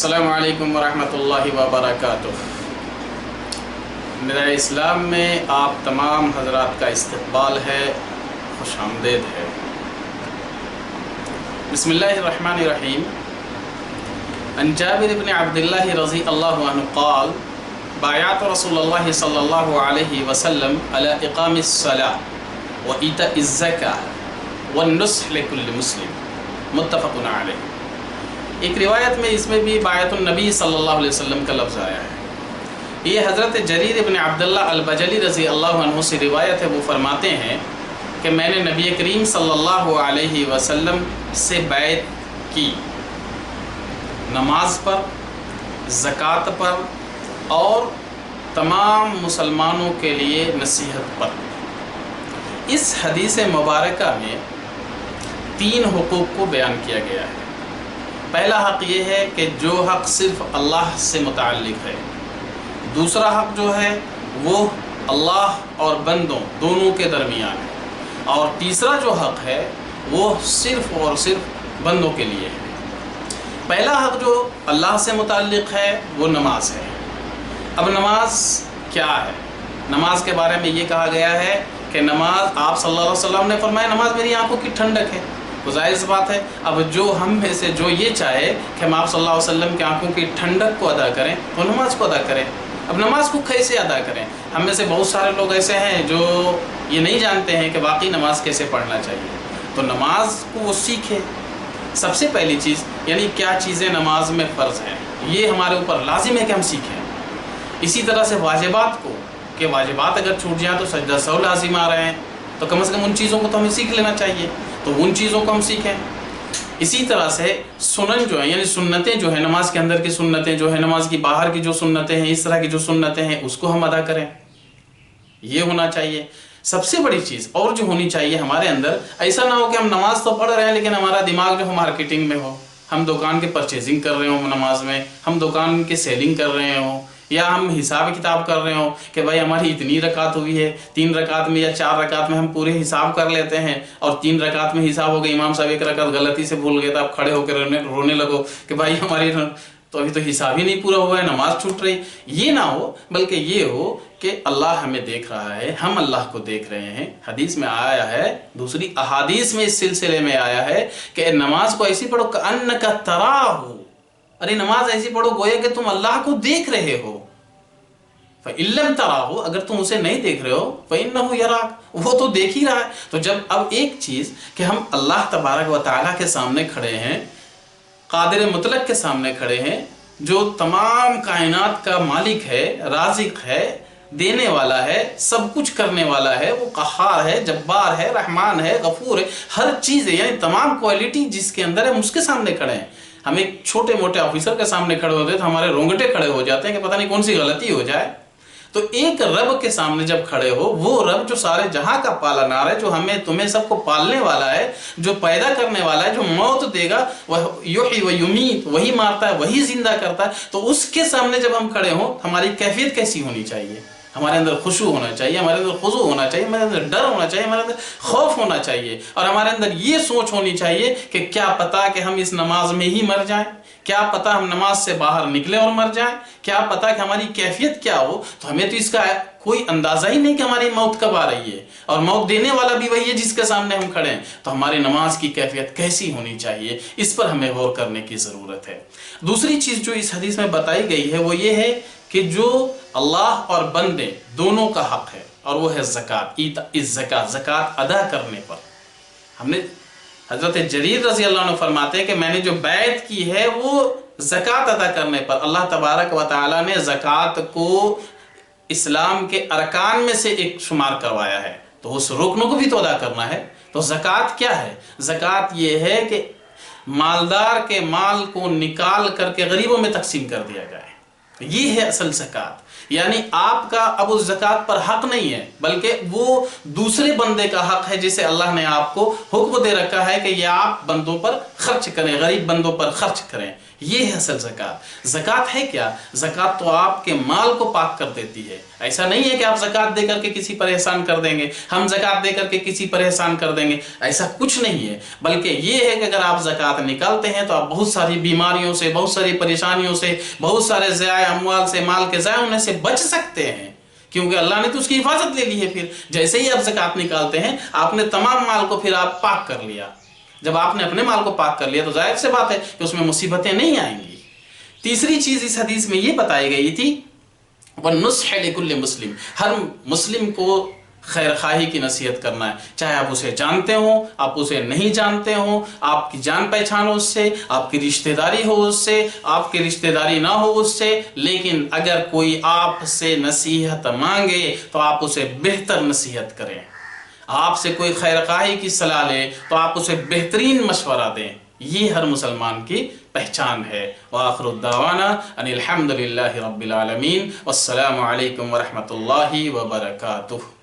अस्सलामु अलैकुम वरहमतुल्लाहि वबरकातुह। मेरा इस्लाम में आप तमाम हज़रात का इस्तक़बाल है, खुशामदीद है। बिस्मिल्लाहिर्रहमानिर्रहीम। अन जाबिर इब्न अब्दुल्लाह रज़ियल्लाहु अन्हु क़ाल बायअतु रसूलुल्लाहि सल्लल्लाहु अलैहि वसल्लम अला इक़ामिस सलाह व ईताइज़ ज़काह व नुस्ह लिकुल्लि मुस्लिम मुत्तफ़क़ुन अलैह। एक रिवायत में इसमें भी बायतुन नबी सल्लल्लाहु अलैहि वसल्लम का लफ्ज़ आया है। ये हज़रत जरीर इब्न अब्दुल्लाह अल-बजली रज़ी अल्लाह अन्हु से रिवायत है। वो फरमाते हैं कि मैंने नबी करीम सल्लल्लाहु अलैहि वसल्लम से बैत की नमाज पर, ज़कात पर और तमाम मुसलमानों के लिए नसीहत पर। इस हदीस मुबारका में 3 हुकूक़ को बयान किया गया है। पहला हक़ ये है कि जो हक़ सिर्फ़ अल्लाह से मुताल्लिक़ है। दूसरा हक़ जो है वो अल्लाह और बंदों दोनों के दरमियान है। और तीसरा जो हक़ है वो सिर्फ़ और सिर्फ बंदों के लिए है। पहला हक़ जो अल्लाह से मुताल्लिक़ है वो नमाज है। अब नमाज क्या है? नमाज के बारे में ये कहा गया है कि नमाज, आप सल्लल्लाहु अलैहि वसल्लम ने फरमाया नमाज मेरी आंखों की ठंडक है। तो जाहिर सी बात है, अब जो हम में से जो ये चाहे कि हम आप सल्लल्लाहु अलैहि वसल्लम की आंखों की ठंडक को अदा करें तो नमाज को अदा करें। अब नमाज को कैसे अदा करें? हम में से बहुत सारे लोग ऐसे हैं जो ये नहीं जानते हैं कि वाकई नमाज कैसे पढ़ना चाहिए। तो नमाज को वो सीखे। सबसे पहली चीज़ यानी क्या चीज़ें नमाज में फ़र्ज़ हैं, ये हमारे ऊपर लाजिम है कि हम सीखें। इसी तरह से वाजिबात को, कि वाजिबात अगर छूट जाए तो सजदा सौ लाजिम आ रहे हैं, तो कम से कम उन चीज़ों को तो हमें सीख लेना चाहिए। तो उन चीज़ों को हम सीखें। इसी तरह से सुनन जो है यानी सुन्नतें जो है, नमाज के अंदर की सुन्नतें जो है, नमाज की बाहर की जो सुन्नतें हैं, इस तरह की जो सुन्नतें हैं उसको हम अदा करें, ये होना चाहिए। सबसे बड़ी चीज़ और जो होनी चाहिए हमारे अंदर, ऐसा ना हो कि हम नमाज तो पढ़ रहे हैं लेकिन हमारा दिमाग जो है मार्केटिंग में हो, हम दुकान के परचेजिंग कर रहे हो नमाज में, हम दुकान की सेलिंग कर रहे हो, या हम हिसाब किताब कर रहे हो कि भाई हमारी इतनी रकात हुई है, 3 रकात में या 4 रकात में हम पूरे हिसाब कर लेते हैं और 3 रकात में हिसाब हो गया, इमाम साहब 1 रकात गलती से भूल गए तो आप खड़े होकर रोने लगो कि भाई हमारी तो अभी तो हिसाब ही नहीं पूरा हुआ है, नमाज छूट रही। ये ना हो, बल्कि ये हो कि अल्लाह हमें देख रहा है, हम अल्लाह को देख रहे हैं। हदीस में आया है, दूसरी अहादीस में इस सिलसिले में आया है कि नमाज को ऐसी पढ़ो कअन्नका तराहु, अरे नमाज ऐसी पढ़ो गोया कि तुम अल्लाह को देख रहे हो। फ़इल्लम तराहु, अगर तुम उसे नहीं देख रहे हो फ़इन्नहु यराक, वो तो देख ही रहा है। तो जब अब एक चीज़ कि हम अल्लाह तबारक व तआला के सामने खड़े हैं, कादिर मुतलक के सामने खड़े हैं, जो तमाम कायनात का मालिक है, राज़िक है, देने वाला है, सब कुछ करने वाला है, वो क़हार है, जब्बार है, रहमान है, गफूर है, हर चीज़ है, यानी तमाम क्वालिटी जिसके अंदर है, हम उसके सामने खड़े हैं। हम एक छोटे मोटे ऑफिसर के सामने खड़े होते हैं तो हमारे रोंगटे खड़े हो जाते हैं कि पता नहीं कौन सी गलती हो जाए। तो एक रब के सामने जब खड़े हो, वो रब जो सारे जहां का पालनहार है, जो हमें तुम्हें सबको पालने वाला है, जो पैदा करने वाला है, जो मौत देगा, वह युही व युमीत, वही मारता है, वही जिंदा करता है। तो उसके सामने जब हम खड़े हों, हमारी कैफियत कैसी होनी चाहिए? हमारे अंदर खुशू होना चाहिए, हमारे अंदर खुजू होना चाहिए, हमारे अंदर डर होना चाहिए, हमारे अंदर खौफ होना चाहिए, और हमारे अंदर ये सोच होनी चाहिए कि क्या पता कि हम इस नमाज में ही मर जाएं, क्या पता हम नमाज से बाहर निकले और मर जाएं, क्या पता कि हमारी कैफियत क्या हो। तो हमें तो इसका कोई अंदाज़ा ही नहीं कि हमारी मौत कब आ रही है, और मौत देने वाला भी वही है जिसके सामने हम खड़े हैं। तो हमारी नमाज की कैफियत कैसी होनी चाहिए, इस पर हमें गौर करने की ज़रूरत है। दूसरी चीज़ जो इस हदीस में बताई गई है वो ये है कि जो अल्लाह और बंदे दोनों का हक़ है, और वो है ज़कात, इस ज़कात अदा करने पर। हमने हज़रत जरीर रज़ी अल्लाह अन्हु फरमाते हैं कि मैंने जो बैत की है वो ज़कात अदा करने पर। अल्लाह तबारक व तआला ने ज़कात को इस्लाम के अरकान में से एक शुमार करवाया है, तो उस रुकनों को भी तो अदा करना है। तो ज़कात क्या है? ज़कात ये है कि मालदार के माल को निकाल करके गरीबों में तकसीम कर दिया जाए, ये है असल ज़कात। यानी आपका अब उस ज़कात पर हक़ नहीं है, बल्कि वो दूसरे बंदे का हक़ है, जिसे अल्लाह ने आपको हुक्म दे रखा है कि ये आप बंदों पर खर्च करें, गरीब बंदों पर खर्च करें। یہ ہے اصل زکوٰۃ۔ زکوٰۃ ہے کیا؟ زکوٰۃ تو آپ کے مال کو پاک کر دیتی ہے۔ ایسا نہیں ہے کہ آپ زکوٰۃ دے کر کے کسی پر احسان کر دیں گے، ہم زکوٰۃ دے کر کے کسی پر احسان کر دیں گے، ایسا کچھ نہیں ہے، بلکہ یہ ہے کہ اگر آپ زکوٰۃ نکالتے ہیں تو آپ بہت ساری بیماریوں سے، بہت ساری پریشانیوں سے، بہت سارے ضیاع اموال سے، مال کے ضائع ہونے سے بچ سکتے ہیں، کیونکہ اللہ نے تو اس کی حفاظت لے لی ہے۔ پھر جیسے ہی آپ زکوٰۃ نکالتے ہیں، آپ نے تمام مال کو پھر آپ پاک کر لیا۔ جب آپ نے اپنے مال کو پاک کر لیا تو ظاہر سی بات ہے کہ اس میں مصیبتیں نہیں آئیں گی۔ تیسری چیز اس حدیث میں یہ بتائی گئی تھی، وَالنُّصْحِ لِكُلِّ مسلم، ہر مسلم کو خیر خواہی کی نصیحت کرنا ہے، چاہے آپ اسے جانتے ہوں، آپ اسے نہیں جانتے ہوں، آپ کی جان پہچان ہو اس سے، آپ کی رشتہ داری ہو اس سے، آپ کی رشتہ داری نہ ہو اس سے، لیکن اگر کوئی آپ سے نصیحت مانگے تو آپ اسے بہتر نصیحت کریں۔ آپ سے کوئی خیر خواہی کی صلاح لے تو آپ اسے بہترین مشورہ دیں۔ یہ ہر مسلمان کی پہچان ہے۔ وآخر الدعوانا ان الحمد للہ رب العالمین، والسلام علیکم ورحمۃ اللہ وبرکاتہ۔